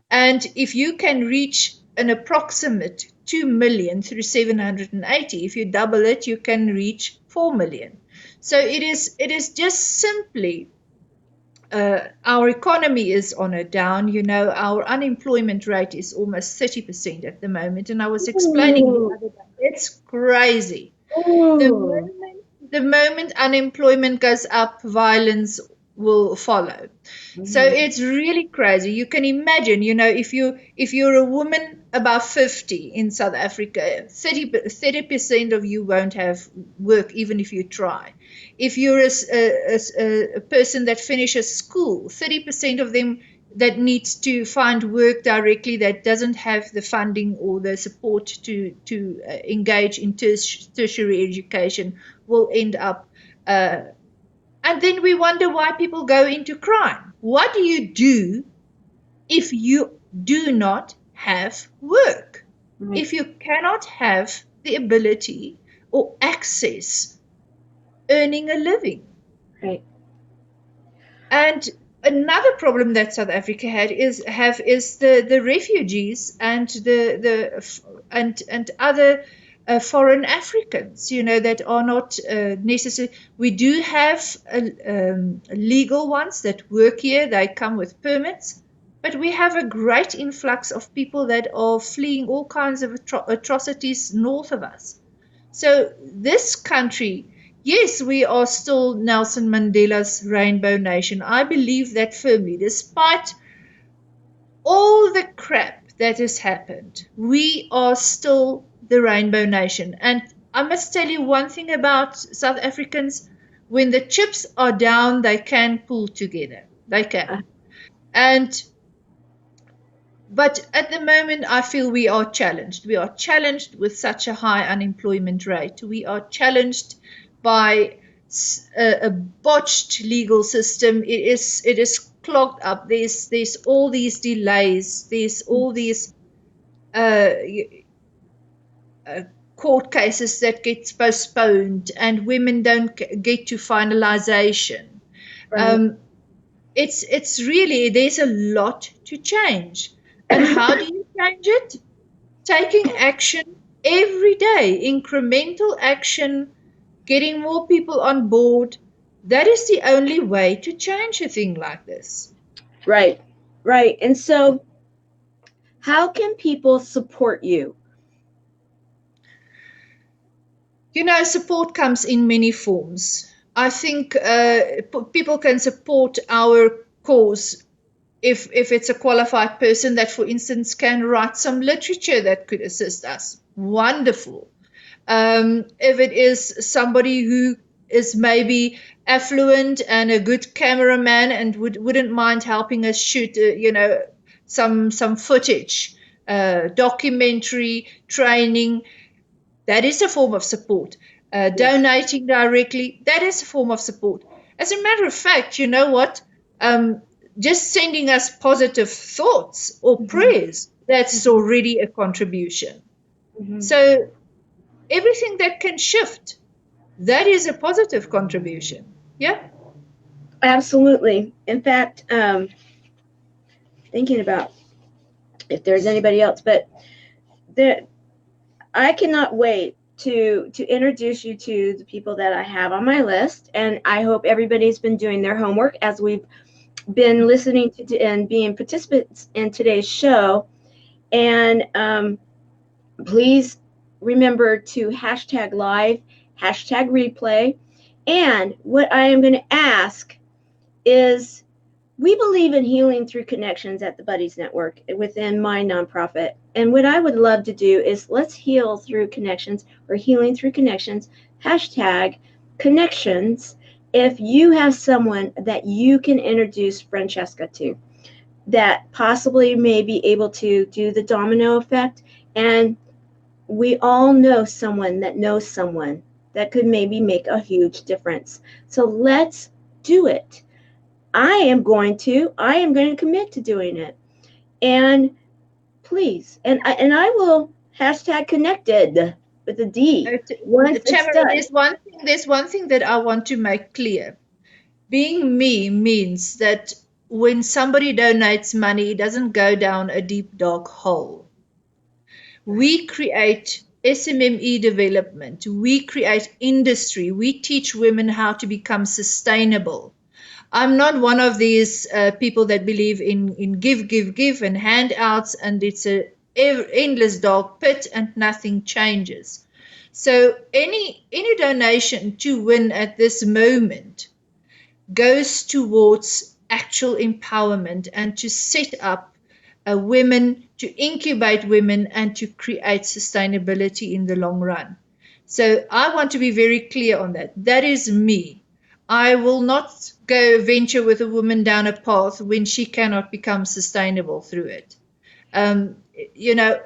And if you can reach an approximate 2 million through 780, if you double it, you can reach 4 million. So it is just simply our economy is on a down. Our unemployment rate is almost 30% at the moment. And I was explaining the other day, it's crazy. The moment unemployment goes up, violence will follow. So it's really crazy. You can imagine, if you're a woman above 50 in South Africa, 30% of you won't have work even if you try. If you're a person that finishes school, 30% of them that needs to find work directly that doesn't have the funding or the support to engage in tertiary education will end up and then we wonder why people go into crime. What do you do if you do not have work? Right. If you cannot have the ability or access earning a living? Right. And another problem that South Africa is the refugees and and other foreign Africans, that are not necessary. We do have legal ones that work here. They come with permits, but we have a great influx of people that are fleeing all kinds of atrocities north of us. So this country, yes, we are still Nelson Mandela's rainbow nation. I believe that firmly. Despite all the crap that has happened, we are still the rainbow nation. And I must tell you one thing about South Africans. When the chips are down, they can pull together. They can. But at the moment, I feel we are challenged. We are challenged with such a high unemployment rate. We are challenged by a botched legal system. It is clogged up. There's all these delays. There's all these court cases that get postponed, and women don't get to finalization. Right. It's really, there's a lot to change. And how do you change it? Taking action every day, incremental action, getting more people on board. That is the only way to change a thing like this. Right. Right. And so, how can people support you? Support comes in many forms. I think people can support our cause if it's a qualified person that, for instance, can write some literature that could assist us. Wonderful. If it is somebody who is maybe affluent and a good cameraman and wouldn't mind helping us shoot, some footage, documentary, training, that is a form of support. Donating directly, that is a form of support. As a matter of fact, you know what? Just sending us positive thoughts or prayers, that's already a contribution. So everything that can shift, that is a positive contribution. Yeah? Absolutely. In fact, thinking about if there's anybody else, but I cannot wait to introduce you to the people that I have on my list, and I hope everybody's been doing their homework as we've been listening to and being participants in today's show. And Please remember to hashtag live, hashtag replay. And what I am going to ask is, we believe in healing through connections at the Buddies Network within my nonprofit. And what I would love to do is, let's heal through connections, or healing through connections, hashtag connections. If you have someone that you can introduce Francesca to, that possibly may be able to do the domino effect, and we all know someone that knows someone that could maybe make a huge difference. So let's do it. I am going to commit to doing it. And please, and I will hashtag connected with a D once it's Tamara, done. there's one thing that I want to make clear. Being me means that when somebody donates money, it doesn't go down a deep, dark hole. We create SMME development, we create industry, we teach women how to become sustainable. I'm not one of these people that believe in give, and handouts, and it's an endless dark pit and nothing changes. So any donation to win at this moment goes towards actual empowerment and to set up women, to incubate women, and to create sustainability in the long run. So I want to be very clear on that. That is me. I will not go venture with a woman down a path when she cannot become sustainable through it. Um, you know,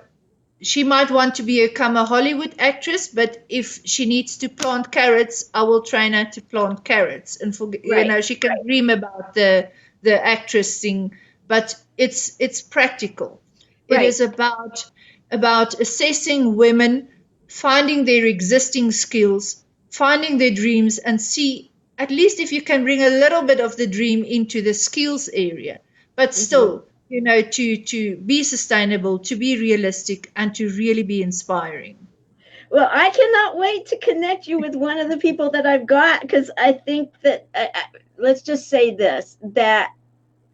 she might want to become a Hollywood actress, but if she needs to plant carrots, I will train her to plant carrots. And Right. she can dream about the actress thing, but it's practical. It Right. is about assessing women, finding their existing skills, finding their dreams, and see at least if you can bring a little bit of the dream into the skills area, but Mm-hmm. still, to be sustainable, to be realistic, and to really be inspiring. Well, I cannot wait to connect you with one of the people that I've got, because I think that, let's just say this, that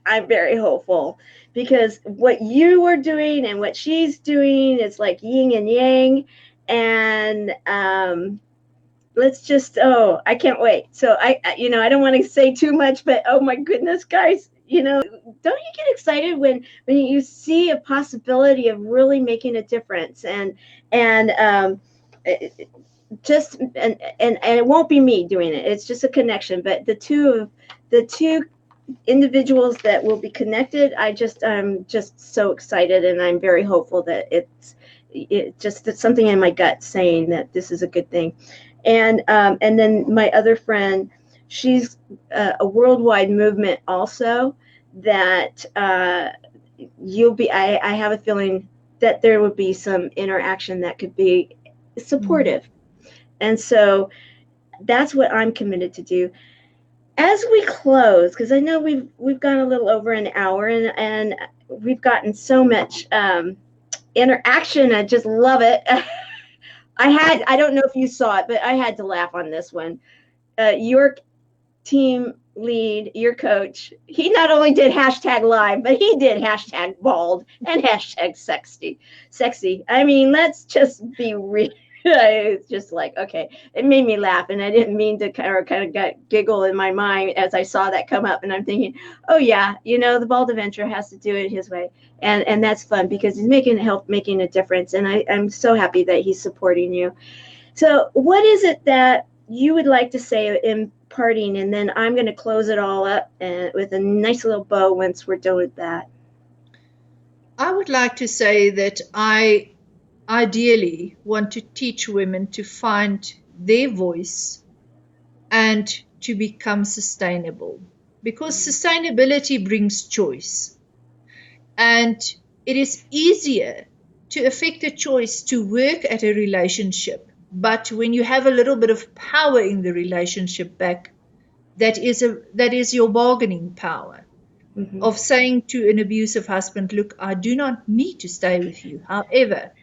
I'm very hopeful, because what you are doing and what she's doing is like yin and yang. And let's just, oh, I can't wait. So I don't want to say too much, but oh my goodness, guys, don't you get excited when you see a possibility of really making a difference? And just and it won't be me doing it. It's just a connection. But the two individuals that will be connected, I'm just so excited, and I'm very hopeful that it's something in my gut saying that this is a good thing. And then my other friend, she's a worldwide movement also, that I have a feeling that there would be some interaction that could be Mm. supportive. And so that's what I'm committed to do. As we close, because I know we've gone a little over an hour, and we've gotten so much interaction. I just love it. I don't know if you saw it, but I had to laugh on this one. Your team lead, your coach, he not only did hashtag live, but he did hashtag bald and hashtag sexy. I mean, let's just be real. It's just like, okay, it made me laugh, and I didn't mean to kind of got giggle in my mind as I saw that come up, and I'm thinking, oh yeah, the bald adventure has to do it his way, and that's fun, because he's making a difference, and I'm so happy that he's supporting you. So, what is it that you would like to say in parting, and then I'm going to close it all up with a nice little bow once we're done with that. I would like to say that I ideally want to teach women to find their voice and to become sustainable, because sustainability brings choice. And it is easier to effect a choice to work at a relationship. But when you have a little bit of power in the relationship back, that is your bargaining power Mm-hmm. of saying to an abusive husband, look, I do not need to stay with you. However,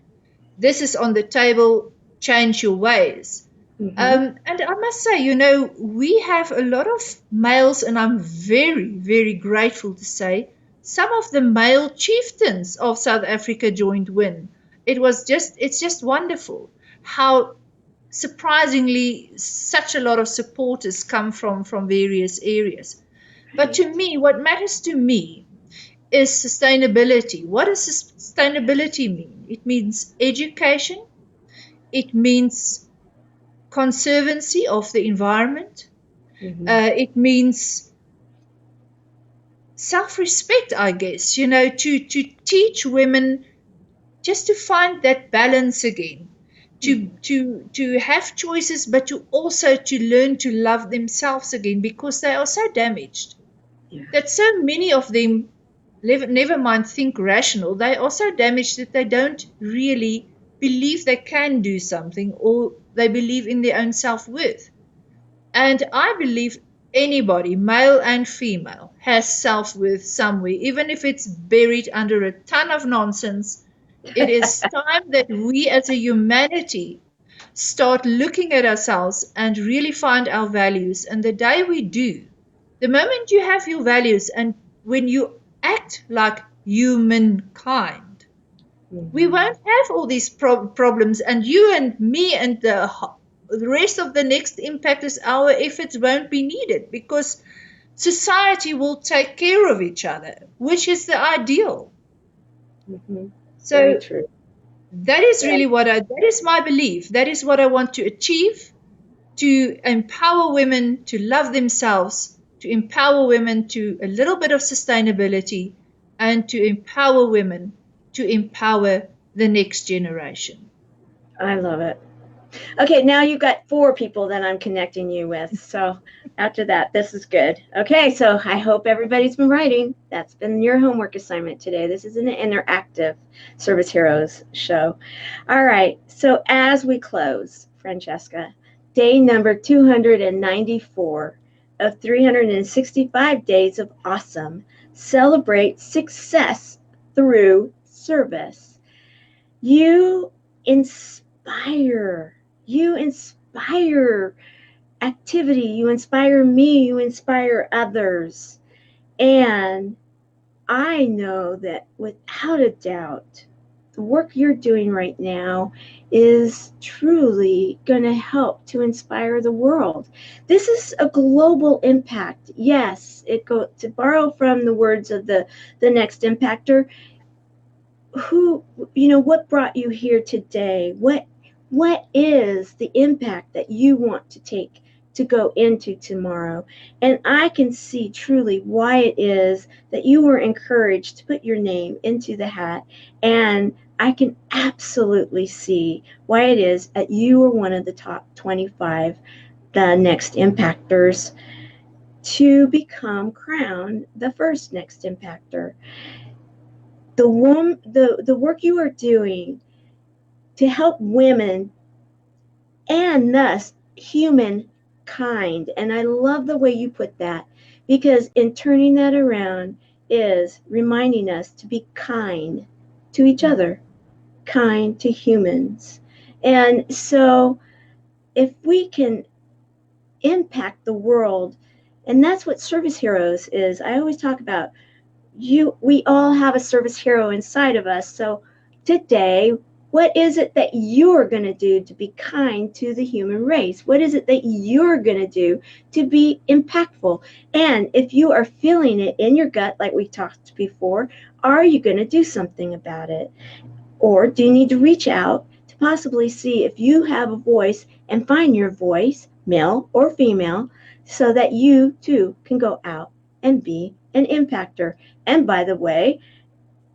this is on the table, change your ways. Mm-hmm. And I must say, we have a lot of males, and I'm very, very grateful to say some of the male chieftains of South Africa joined WIN. It's just wonderful how surprisingly such a lot of supporters come from various areas. But Right. to me, what matters to me is sustainability. What does sustainability mean? It means education, it means conservancy of the environment, Mm-hmm. it means self-respect, I guess, you know, to teach women just to find that balance again, to have choices, but to also to learn to love themselves again, because they are so damaged Yeah. that so many of them, never mind think rational, they are so damaged that they don't really believe they can do something, or they believe in their own self-worth. And I believe anybody, male and female, has self-worth somewhere, even if it's buried under a ton of nonsense. It is time that we as a humanity start looking at ourselves and really find our values. And the day we do, the moment you have your values and when you act like humankind, we Mm-hmm. won't have all these problems. And you and me and the rest of the next impactors, our efforts won't be needed because society will take care of each other, which is the ideal. Mm-hmm. Very So true. that is Yeah. really that is my belief. That is what I want to achieve, to empower women to love themselves, to empower women to a little bit of sustainability, and to empower women to empower the next generation. I love it. Okay, now you've got 4 people that I'm connecting you with. So after that, this is good. Okay, so I hope everybody's been writing. That's been your homework assignment today. This is an interactive Service Heroes show. All right, so as we close, Francesca, day number 294 of 365 days of awesome. Celebrate success through service. You inspire. You inspire activity. You inspire me. You inspire others. And I know that without a doubt, the work you're doing right now is truly going to help to inspire the world. This is a global impact. Yes, it go to borrow from the words of the next impactor. Who, what brought you here today? What is the impact that you want to take to go into tomorrow? And I can see truly why it is that you were encouraged to put your name into the hat. And I can absolutely see why it is that you are one of the top 25, the next impactors, to become crowned the first next impactor. The work you are doing to help women and thus humankind. And I love the way you put that, because in turning that around is reminding us to be kind to each other, kind to humans. And so if we can impact the world, and that's what Service Heroes is. I always talk about, we all have a service hero inside of us. So today, what is it that you're going to do to be kind to the human race? What is it that you're going to do to be impactful? And if you are feeling it in your gut, like we talked before, are you going to do something about it? Or do you need to reach out to possibly see if you have a voice and find your voice, male or female, so that you too can go out and be an impactor? And by the way,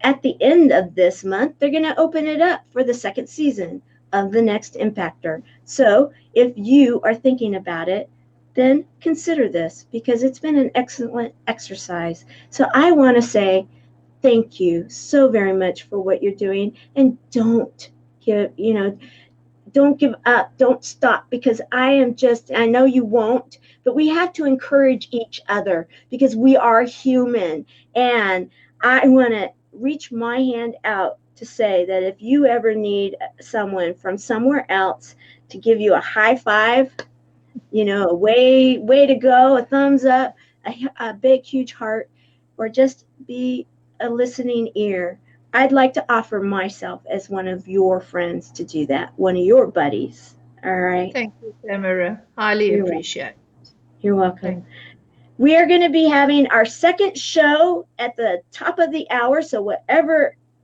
at the end of this month, they're going to open it up for the second season of the next impactor. So if you are thinking about it, then consider this, because it's been an excellent exercise. So I want to say thank you so very much for what you're doing, and don't give up, don't stop, because I know you won't, but we have to encourage each other because we are human. And I want to reach my hand out to say that if you ever need someone from somewhere else to give you a high five, a way to go, a thumbs up, a big huge heart, or just be a listening ear, I'd like to offer myself as one of your friends to do that, one of your buddies. All right. Thank you, Tamara. Highly You're welcome. appreciate. You're welcome. Thank We are going to be having our second show at the top of the hour. So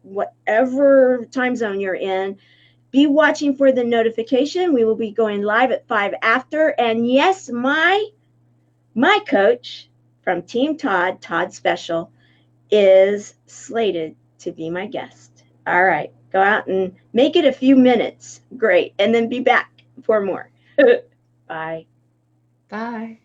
whatever time zone you're in, be watching for the notification. We will be going live at 5 after. And yes, my coach from Team Todd, Todd Special, is slated to be my guest. All right, go out and make it a few minutes. Great. And then be back for more. Bye. Bye.